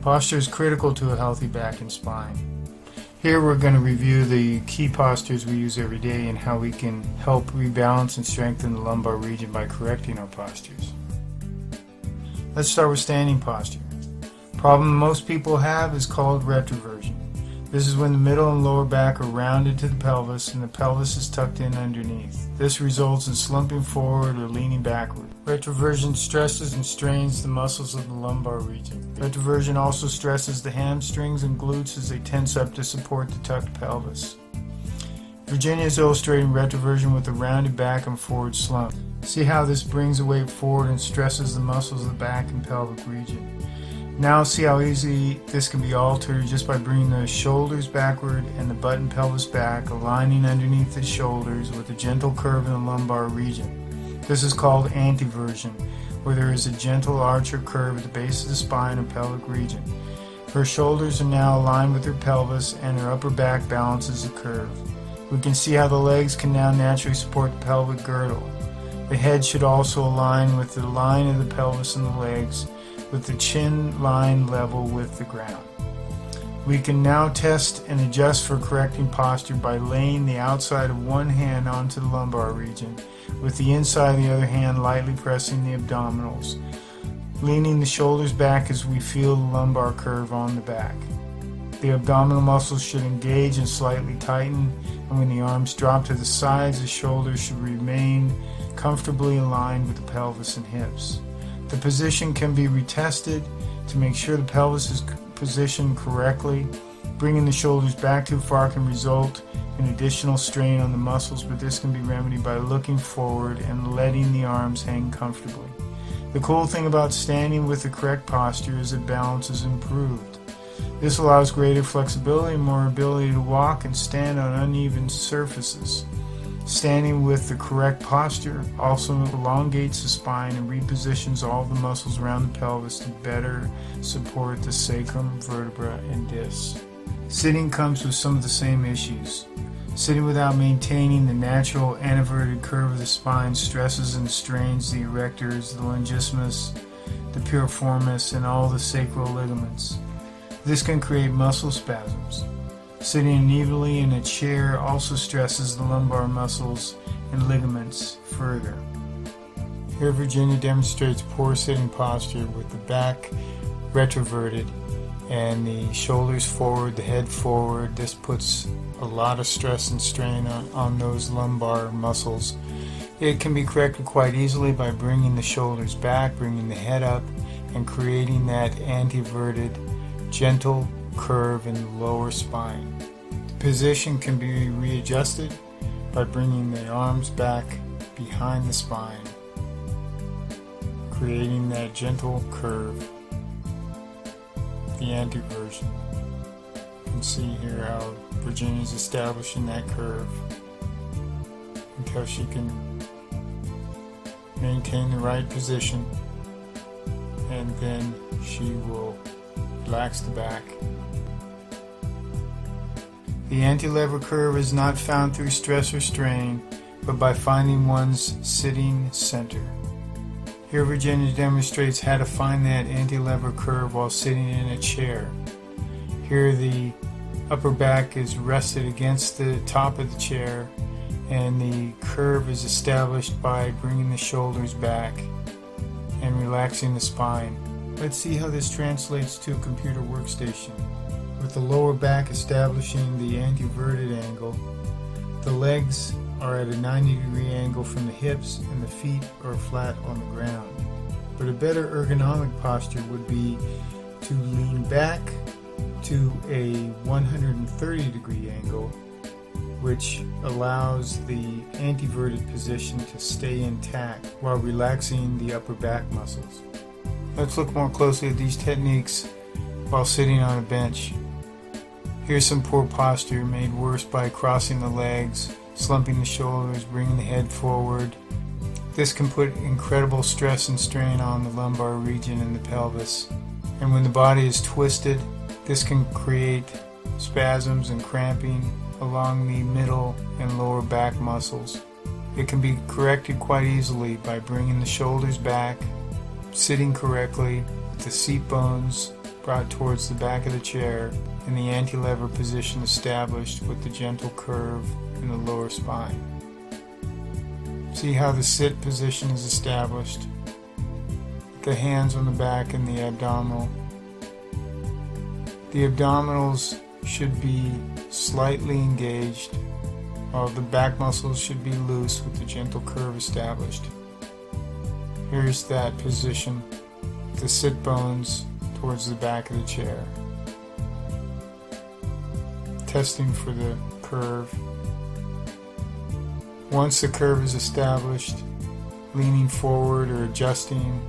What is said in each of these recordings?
Posture is critical to a healthy back and spine. Here we're going to review the key postures we use every day and how we can help rebalance and strengthen the lumbar region by correcting our postures. Let's start with standing posture. Problem most people have is called retroversion. This is when the middle and lower back are rounded to the pelvis and the pelvis is tucked in underneath. This results in slumping forward or leaning backward. Retroversion stresses and strains the muscles of the lumbar region. Retroversion also stresses the hamstrings and glutes as they tense up to support the tucked pelvis. Virginia is illustrating retroversion with a rounded back and forward slump. See how this brings the weight forward and stresses the muscles of the back and pelvic region. Now see how easy this can be altered just by bringing the shoulders backward and the butt and pelvis back, aligning underneath the shoulders with a gentle curve in the lumbar region. This is called anteversion, where there is a gentle arch or curve at the base of the spine or pelvic region. Her shoulders are now aligned with her pelvis and her upper back balances the curve. We can see how the legs can now naturally support the pelvic girdle. The head should also align with the line of the pelvis and the legs, with the chin line level with the ground. We can now test and adjust for correcting posture by laying the outside of one hand onto the lumbar region, with the inside of the other hand lightly pressing the abdominals, leaning the shoulders back as we feel the lumbar curve on the back. The abdominal muscles should engage and slightly tighten, and when the arms drop to the sides, the shoulders should remain comfortably aligned with the pelvis and hips. The position can be retested to make sure the pelvis is positioned correctly. Bringing the shoulders back too far can result in additional strain on the muscles, but this can be remedied by looking forward and letting the arms hang comfortably. The cool thing about standing with the correct posture is that balance is improved. This allows greater flexibility and more ability to walk and stand on uneven surfaces. Standing with the correct posture also elongates the spine and repositions all the muscles around the pelvis to better support the sacrum, vertebra, and discs. Sitting comes with some of the same issues. Sitting without maintaining the natural anteverted curve of the spine stresses and strains the erectors, the longissimus, the piriformis, and all the sacral ligaments. This can create muscle spasms. Sitting unevenly in a chair also stresses the lumbar muscles and ligaments further. Here Virginia demonstrates poor sitting posture with the back retroverted and the shoulders forward, the head forward. This puts a lot of stress and strain on those lumbar muscles. It can be corrected quite easily by bringing the shoulders back, bringing the head up, and creating that anteverted, gentle curve in the lower spine. The position can be readjusted by bringing the arms back behind the spine, creating that gentle curve, the anteversion. You can see here how Virginia is establishing that curve until she can maintain the right position, and then she will relax the back. The anti-lever curve is not found through stress or strain, but by finding one's sitting center. Here Virginia demonstrates how to find that anti-lever curve while sitting in a chair. Here the upper back is rested against the top of the chair, and the curve is established by bringing the shoulders back and relaxing the spine. Let's see how this translates to a computer workstation. With the lower back establishing the anteverted angle, the legs are at a 90-degree angle from the hips and the feet are flat on the ground. But a better ergonomic posture would be to lean back to a 130-degree angle, which allows the anteverted position to stay intact while relaxing the upper back muscles. Let's look more closely at these techniques while sitting on a bench. Here's some poor posture made worse by crossing the legs, slumping the shoulders, bringing the head forward. This can put incredible stress and strain on the lumbar region and the pelvis. And when the body is twisted, this can create spasms and cramping along the middle and lower back muscles. It can be corrected quite easily by bringing the shoulders back, sitting correctly, with the seat bones brought towards the back of the chair and the anti-lever position established with the gentle curve in the lower spine. See how the sit position is established. The hands on the back and the abdominal. The abdominals should be slightly engaged, while the back muscles should be loose with the gentle curve established. Here's that position, the sit bones towards the back of the chair. Testing for the curve. Once the curve is established, leaning forward or adjusting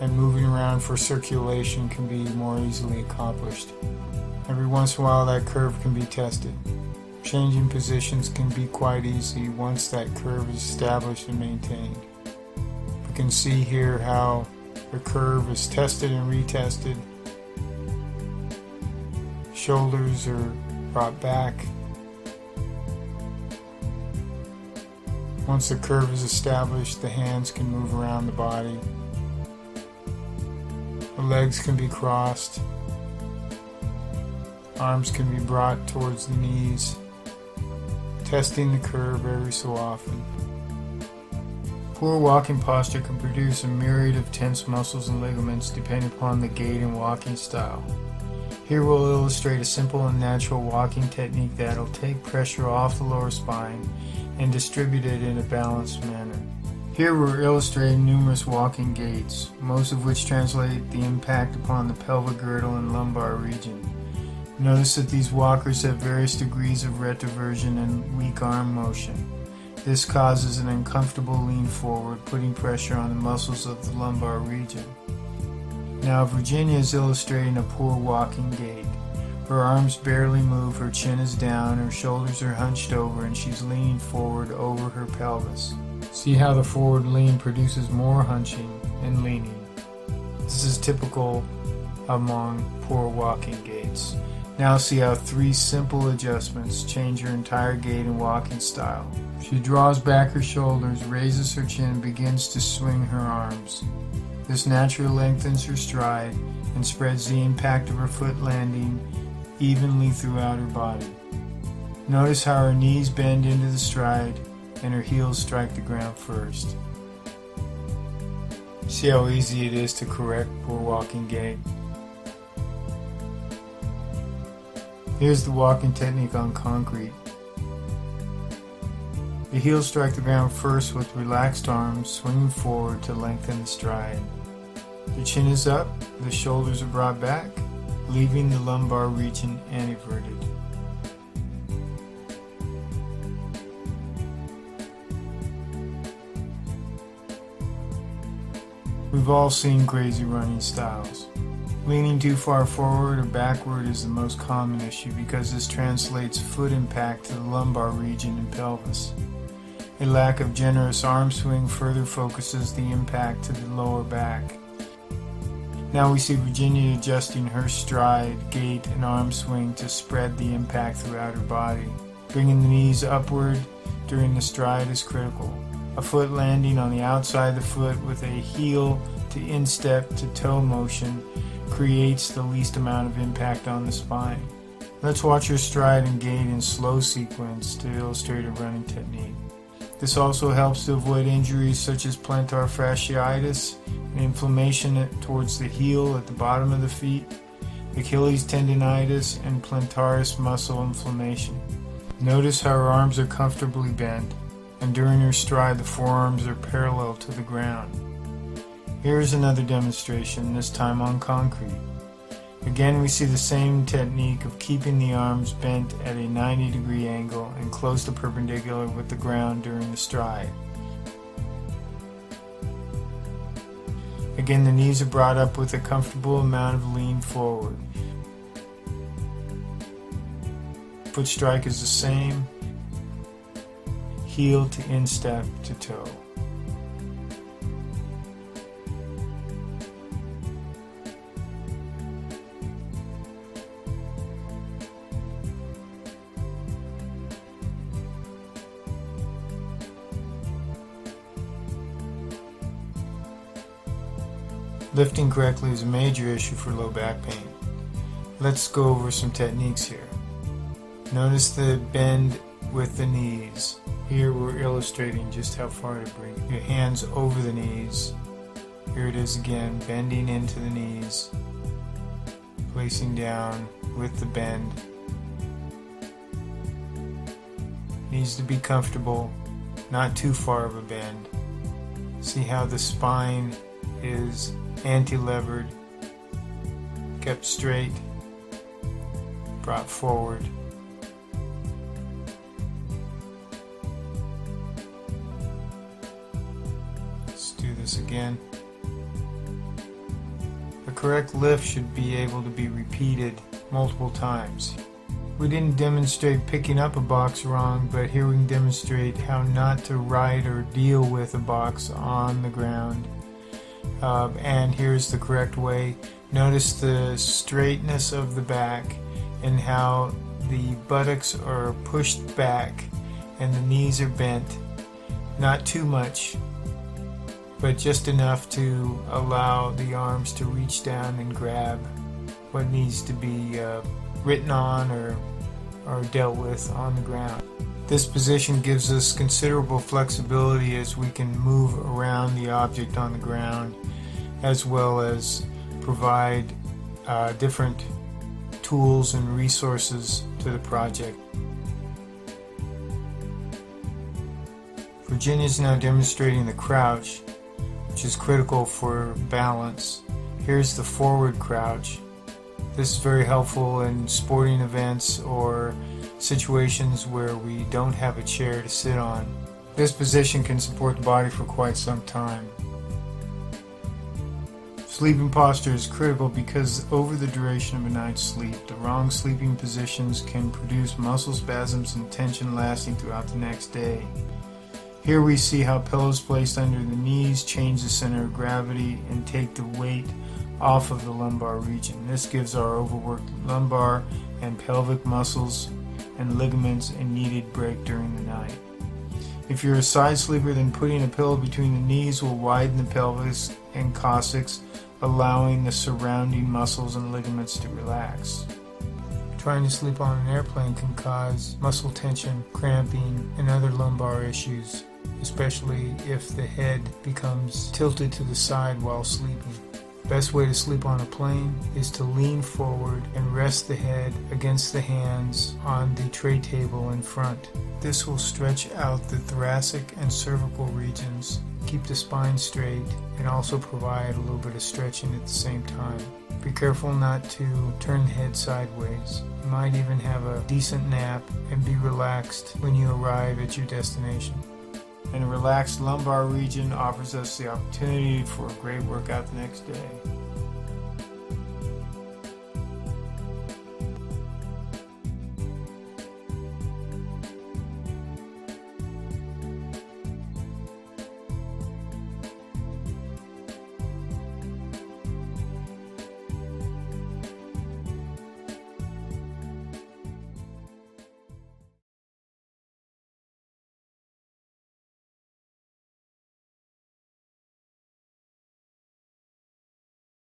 and moving around for circulation can be more easily accomplished. Every once in a while that curve can be tested. Changing positions can be quite easy once that curve is established and maintained. You can see here how the curve is tested and retested. Shoulders are brought back. Once the curve is established, the hands can move around the body. The legs can be crossed. Arms can be brought towards the knees. Testing the curve every so often. Poor walking posture can produce a myriad of tense muscles and ligaments depending upon the gait and walking style. Here we'll illustrate a simple and natural walking technique that'll take pressure off the lower spine and distribute it in a balanced manner. Here we're illustrating numerous walking gaits, most of which translate the impact upon the pelvic girdle and lumbar region. Notice that these walkers have various degrees of retroversion and weak arm motion. This causes an uncomfortable lean forward, putting pressure on the muscles of the lumbar region. Now Virginia is illustrating a poor walking gait. Her arms barely move, her chin is down, her shoulders are hunched over, and she's leaning forward over her pelvis. See how the forward lean produces more hunching and leaning. This is typical among poor walking gaits. Now see how 3 simple adjustments change her entire gait and walking style. She draws back her shoulders, raises her chin, and begins to swing her arms. This naturally lengthens her stride and spreads the impact of her foot landing evenly throughout her body. Notice how her knees bend into the stride and her heels strike the ground first. See how easy it is to correct poor walking gait. Here's the walking technique on concrete. The heels strike the ground first with relaxed arms, swinging forward to lengthen the stride. The chin is up, the shoulders are brought back, leaving the lumbar region anteverted. We've all seen crazy running styles. Leaning too far forward or backward is the most common issue because this translates foot impact to the lumbar region and pelvis. A lack of generous arm swing further focuses the impact to the lower back. Now we see Virginia adjusting her stride, gait, and arm swing to spread the impact throughout her body. Bringing the knees upward during the stride is critical. A foot landing on the outside of the foot with a heel to instep to toe motion creates the least amount of impact on the spine. Let's watch her stride and gait in slow sequence to illustrate a running technique. This also helps to avoid injuries such as plantar fasciitis and inflammation towards the heel at the bottom of the feet, Achilles tendinitis, and plantaris muscle inflammation. Notice how her arms are comfortably bent, and during her stride the forearms are parallel to the ground. Here's another demonstration, this time on concrete. Again, we see the same technique of keeping the arms bent at a 90-degree angle and close to perpendicular with the ground during the stride. Again, the knees are brought up with a comfortable amount of lean forward. Foot strike is the same, heel to instep to toe. Lifting correctly is a major issue for low back pain. Let's go over some techniques here. Notice the bend with the knees. Here we're illustrating just how far to bring your hands over the knees. Here it is again, bending into the knees, placing down with the bend. Needs to be comfortable, not too far of a bend. See how the spine is anti-levered, kept straight, brought forward. Let's do this again. The correct lift should be able to be repeated multiple times. We didn't demonstrate picking up a box wrong, but here we can demonstrate how not to ride or deal with a box on the ground. And here's the correct way. Notice the straightness of the back and how the buttocks are pushed back and the knees are bent. Not too much, but just enough to allow the arms to reach down and grab what needs to be written on or dealt with on the ground. This position gives us considerable flexibility as we can move around the object on the ground, as well as provide different tools and resources to the project. Virginia is now demonstrating the crouch, which is critical for balance. Here's the forward crouch. This is very helpful in sporting events or situations where we don't have a chair to sit on. This position can support the body for quite some time. Sleeping posture is critical because over the duration of a night's sleep, the wrong sleeping positions can produce muscle spasms and tension lasting throughout the next day. Here we see how pillows placed under the knees change the center of gravity and take the weight off of the lumbar region. This gives our overworked lumbar and pelvic muscles and ligaments a needed break during the night. If you're a side sleeper, then putting a pillow between the knees will widen the pelvis and coccyx, allowing the surrounding muscles and ligaments to relax. Trying to sleep on an airplane can cause muscle tension, cramping, and other lumbar issues, especially if the head becomes tilted to the side while sleeping. Best way to sleep on a plane is to lean forward and rest the head against the hands on the tray table in front. This will stretch out the thoracic and cervical regions, keep the spine straight, and also provide a little bit of stretching at the same time. Be careful not to turn the head sideways. You might even have a decent nap and be relaxed when you arrive at your destination. And a relaxed lumbar region offers us the opportunity for a great workout the next day.